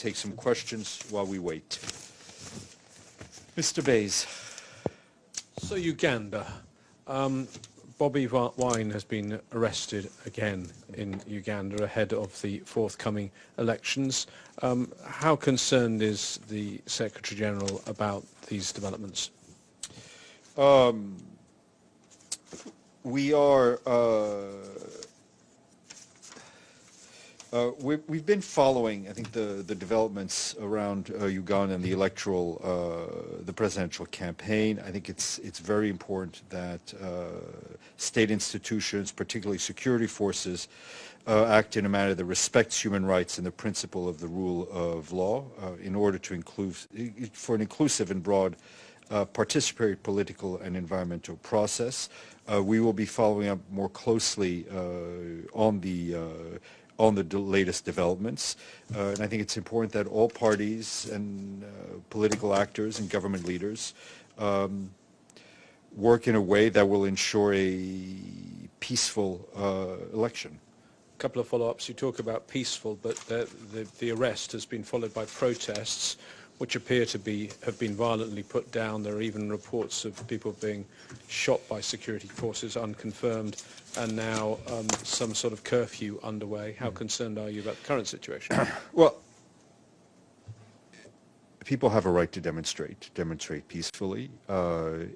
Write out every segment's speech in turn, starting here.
take some questions while we wait. Mr. Bays. So Uganda, Bobiwine has been arrested again in Uganda ahead of the forthcoming elections. How concerned is the Secretary General about these developments? We are. We've been following, I think, the developments around Uganda and the presidential campaign. I think it's very important that state institutions, particularly security forces, act in a manner that respects human rights and the principle of the rule of law in order to for an inclusive and broad participatory political and environmental process. We will be following up more closely on the latest developments. And I think it's important that all parties and political actors and government leaders work in a way that will ensure a peaceful election. A couple of follow-ups. You talk about peaceful, but the arrest has been followed by protests which appear to have been violently put down. There are even reports of people being shot by security forces, unconfirmed, and now some sort of curfew underway. How concerned are you about the current situation? Well, people have a right to demonstrate peacefully.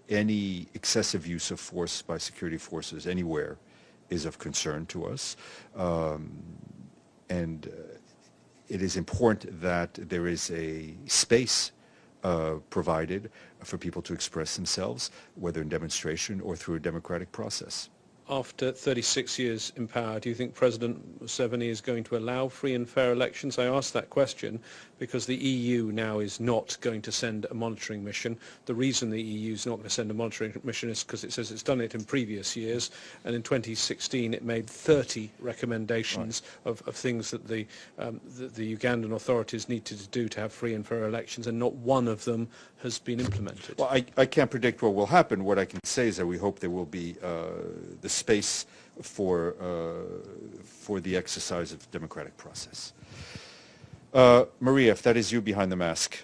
Any excessive use of force by security forces anywhere is of concern to us. It is important that there is a space provided for people to express themselves, whether in demonstration or through a democratic process. After 36 years in power, do you think President Musevni is going to allow free and fair elections? I ask that question because the EU now is not going to send a monitoring mission. The reason the EU is not going to send a monitoring mission is because it says it's done it in previous years, and in 2016 it made 30 recommendations of things that the Ugandan authorities needed to do to have free and fair elections, and not one of them has been implemented. Well, I can't predict what will happen. What I can say is that we hope there will be the space for the exercise of the democratic process. Maria, if that is you behind the mask.